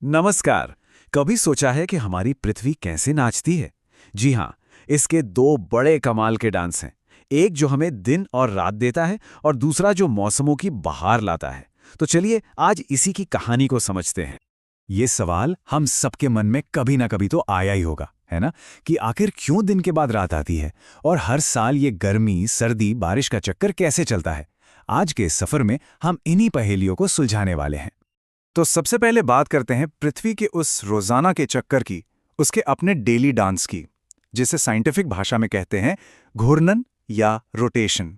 नमस्कार। कभी सोचा है कि हमारी पृथ्वी कैसे नाचती है? जी हाँ, इसके दो बड़े कमाल के डांस हैं। एक जो हमें दिन और रात देता है और दूसरा जो मौसमों की बहार लाता है। तो चलिए आज इसी की कहानी को समझते हैं। ये सवाल हम सबके मन में कभी ना कभी तो आया ही होगा, है ना? कि आखिर क्यों दिन के बाद रात आती है और हर साल ये गर्मी, सर्दी, बारिश का चक्कर कैसे चलता है? आज के इस सफर में हम इन्हीं पहेलियों को सुलझाने वाले हैं। तो सबसे पहले बात करते हैं पृथ्वी के उस रोजाना के चक्कर की, उसके अपने डेली डांस की, जिसे साइंटिफिक भाषा में कहते हैं घूर्णन या रोटेशन।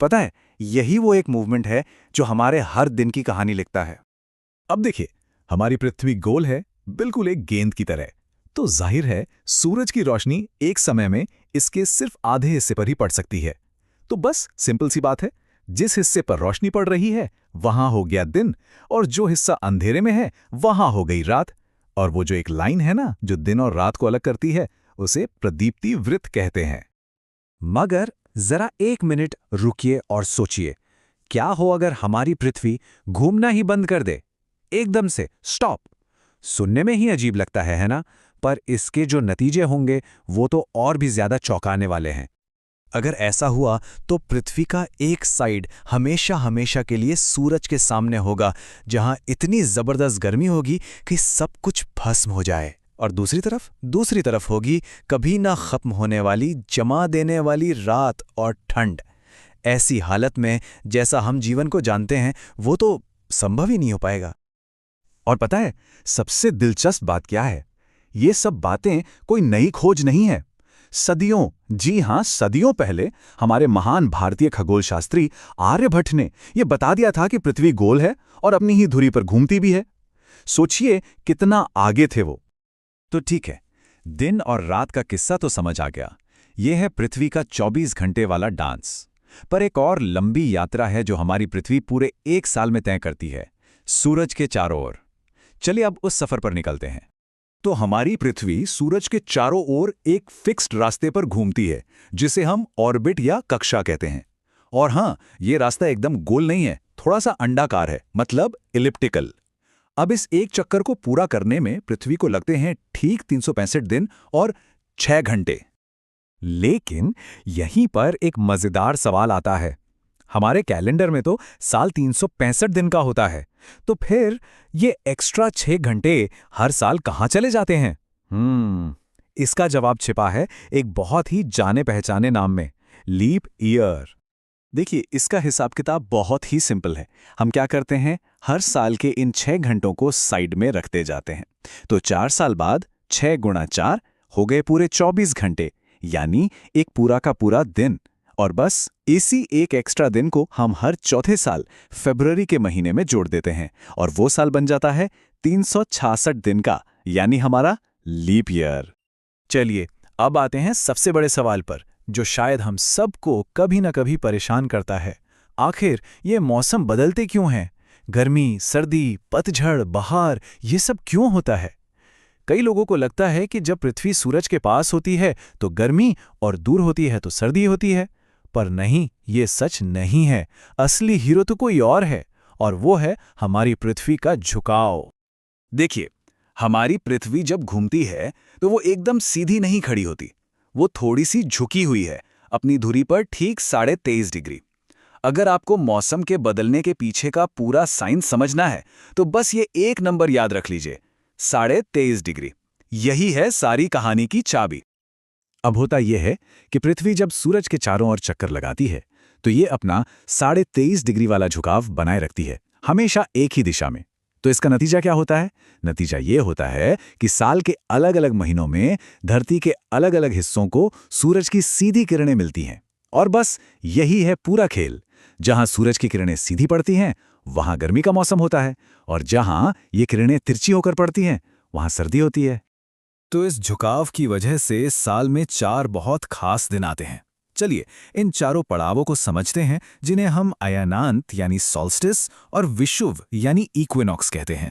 पता है, यही वो एक मूवमेंट है जो हमारे हर दिन की कहानी लिखता है। अब देखिए, हमारी पृथ्वी गोल है, बिल्कुल एक गेंद की तरह। तो जाहिर है, सूरज की रोशनी एक समय में इसके सिर्फ आधे हिस्से पर ही पड़ सकती है। तो बस सिंपल सी बात है, जिस हिस्से पर रोशनी पड़ रही है वहां हो गया दिन, और जो हिस्सा अंधेरे में है वहां हो गई रात। और वो जो एक लाइन है ना, जो दिन और रात को अलग करती है, उसे प्रदीप्ति वृत्त कहते हैं। मगर जरा एक मिनट रुकिए और सोचिए, क्या हो अगर हमारी पृथ्वी घूमना ही बंद कर दे? एकदम से स्टॉप। सुनने में ही अजीब लगता है ना? पर इसके जो नतीजे होंगे वो तो और भी ज्यादा चौंकाने वाले हैं। अगर ऐसा हुआ तो पृथ्वी का एक साइड हमेशा हमेशा के लिए सूरज के सामने होगा, जहां इतनी जबरदस्त गर्मी होगी कि सब कुछ भस्म हो जाए। और दूसरी तरफ होगी कभी ना खत्म होने वाली, जमा देने वाली रात और ठंड। ऐसी हालत में जैसा हम जीवन को जानते हैं वो तो संभव ही नहीं हो पाएगा। और पता है, सबसे दिलचस्प बात क्या है? ये सब बातें कोई नई खोज नहीं है। सदियों, जी हां, सदियों पहले हमारे महान भारतीय खगोलशास्त्री आर्यभट्ट ने यह बता दिया था कि पृथ्वी गोल है और अपनी ही धुरी पर घूमती भी है। सोचिए कितना आगे थे वो। तो ठीक है, दिन और रात का किस्सा तो समझ आ गया। यह है पृथ्वी का 24 घंटे वाला डांस। पर एक और लंबी यात्रा है जो हमारी पृथ्वी पूरे एक साल में तय करती है, सूरज के चारों ओर। चलिए अब उस सफर पर निकलते हैं। तो हमारी पृथ्वी सूरज के चारों ओर एक फिक्स्ड रास्ते पर घूमती है, जिसे हम ऑर्बिट या कक्षा कहते हैं। और हां, ये रास्ता एकदम गोल नहीं है, थोड़ा सा अंडाकार है, मतलब इलिप्टिकल। अब इस एक चक्कर को पूरा करने में पृथ्वी को लगते हैं ठीक 365 दिन और 6 घंटे। लेकिन यहीं पर एक मजेदार सवाल आता है। हमारे कैलेंडर में तो साल 365 दिन का होता है, तो फिर ये एक्स्ट्रा 6 घंटे हर साल कहाँ चले जाते हैं? इसका जवाब छिपा है एक बहुत ही जाने पहचाने नाम में, लीप ईयर। देखिए, इसका हिसाब किताब बहुत ही सिंपल है। हम क्या करते हैं, हर साल के इन 6 घंटों को साइड में रखते जाते हैं। तो 4 साल बाद 6 गुणा 4 हो गए पूरे 24 घंटे, यानी एक पूरा का पूरा दिन। और बस इसी एक एक्स्ट्रा दिन को हम हर चौथे साल फरवरी के महीने में जोड़ देते हैं, और वो साल बन जाता है 366 दिन का, यानी हमारा लीप ईयर। चलिए अब आते हैं सबसे बड़े सवाल पर, जो शायद हम सबको कभी न कभी परेशान करता है। आखिर ये मौसम बदलते क्यों हैं? गर्मी, सर्दी, पतझड़, बहार, ये सब क्यों होता है? कई लोगों को लगता है कि जब पृथ्वी सूरज के पास होती है तो गर्मी और दूर होती है तो सर्दी होती है। पर नहीं, ये सच नहीं है। असली हीरो तो कोई और है, और वो है हमारी पृथ्वी का झुकाव। देखिए, हमारी पृथ्वी जब घूमती है तो वो एकदम सीधी नहीं खड़ी होती, वो थोड़ी सी झुकी हुई है, अपनी धुरी पर ठीक 23.5 डिग्री। अगर आपको मौसम के बदलने के पीछे का पूरा साइंस समझना है तो बस ये एक नंबर याद रख लीजिए, 23.5 डिग्री। यही है सारी कहानी की चाबी। अब होता यह है कि पृथ्वी जब सूरज के चारों ओर चक्कर लगाती है तो ये अपना 23.5 डिग्री वाला झुकाव बनाए रखती है, हमेशा एक ही दिशा में। तो इसका नतीजा क्या होता है? नतीजा ये होता है कि साल के अलग अलग महीनों में धरती के अलग अलग हिस्सों को सूरज की सीधी किरणें मिलती हैं। और बस यही है पूरा खेल। जहां सूरज की किरणें सीधी पड़ती हैं वहां गर्मी का मौसम होता है, और जहां ये किरणें तिरछी होकर पड़ती हैं वहां सर्दी होती है। तो इस झुकाव की वजह से साल में 4 बहुत खास दिन आते हैं। चलिए इन चारों पड़ावों को समझते हैं, जिन्हें हम अयनांत यानी सॉल्स्टिस और विषुव यानी इक्विनॉक्स कहते हैं।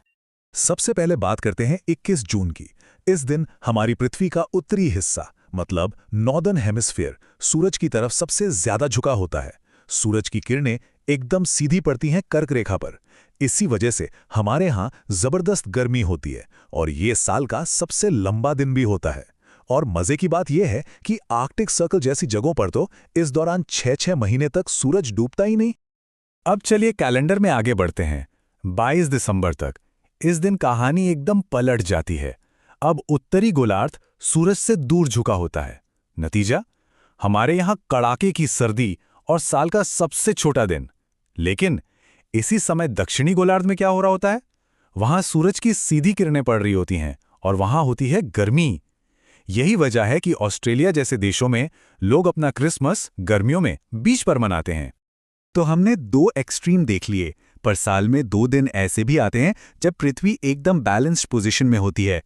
सबसे पहले बात करते हैं 21 जून की। इस दिन हमारी पृथ्वी का उत्तरी हिस्सा, मतलब नॉर्दर्न हेमिस्फीयर, सूरज की तरफ सबसे ज्यादा झुका होता है। सूरज की किरणें एकदम सीधी पड़ती हैं कर्क रेखा पर। इसी वजह से हमारे यहाँ जबरदस्त गर्मी होती है और ये साल का सबसे लंबा दिन भी होता है। और मजे की बात यह है कि आर्कटिक सर्कल जैसी जगहों पर तो इस दौरान 6-6 महीने तक सूरज डूबता ही नहीं। अब चलिए कैलेंडर में आगे बढ़ते हैं 22 दिसंबर तक। इस दिन कहानी एकदम पलट जाती है। अब उत्तरी गोलार्ध सूरज से दूर झुका होता है। नतीजा, हमारे यहाँ कड़ाके की सर्दी और साल का सबसे छोटा दिन। लेकिन इसी समय दक्षिणी गोलार्ध में क्या हो रहा होता है? वहां सूरज की सीधी किरणें पड़ रही होती हैं और वहां होती है गर्मी। यही वजह है कि ऑस्ट्रेलिया जैसे देशों में लोग अपना क्रिसमस गर्मियों में बीच पर मनाते हैं। तो हमने 2 एक्सट्रीम देख लिए, पर साल में 2 दिन ऐसे भी आते हैं जब पृथ्वी एकदम बैलेंस्ड पोजीशन में होती है,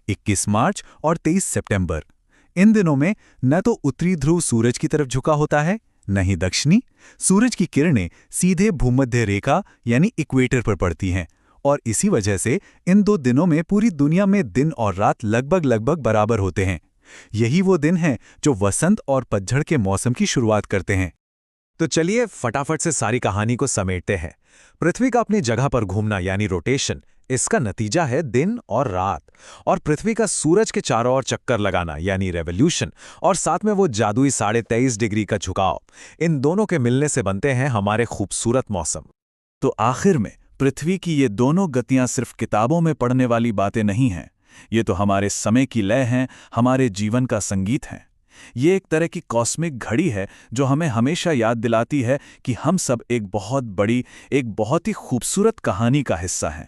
21 मार्च और 23 सितंबर। इन दिनों में न तो उत्तरी ध्रुव सूरज की तरफ झुका होता है, न ही दक्षिणी। सूरज की किरणें सीधे भूमध्य रेखा यानी इक्वेटर पर पड़ती हैं और इसी वजह से इन 2 दिनों में पूरी दुनिया में दिन और रात लगभग बराबर होते हैं। यही वो दिन हैं जो वसंत और पतझड़ के मौसम की शुरुआत करते हैं। तो चलिए फटाफट से सारी कहानी को समेटते हैं। पृथ्वी का अपनी जगह पर घूमना यानी रोटेशन, इसका नतीजा है दिन और रात। और पृथ्वी का सूरज के चारों ओर चक्कर लगाना यानी रेवोल्यूशन, और साथ में वो जादुई 23.5 डिग्री का झुकाव, इन दोनों के मिलने से बनते हैं हमारे खूबसूरत मौसम। तो आखिर में पृथ्वी की ये दोनों गतियां सिर्फ किताबों में पढ़ने वाली बातें नहीं हैं। ये तो हमारे समय की लय हैं, हमारे जीवन का संगीत हैं। ये एक तरह की कॉस्मिक घड़ी है जो हमें हमेशा याद दिलाती है कि हम सब एक बहुत बड़ी, एक बहुत ही खूबसूरत कहानी का हिस्सा हैं।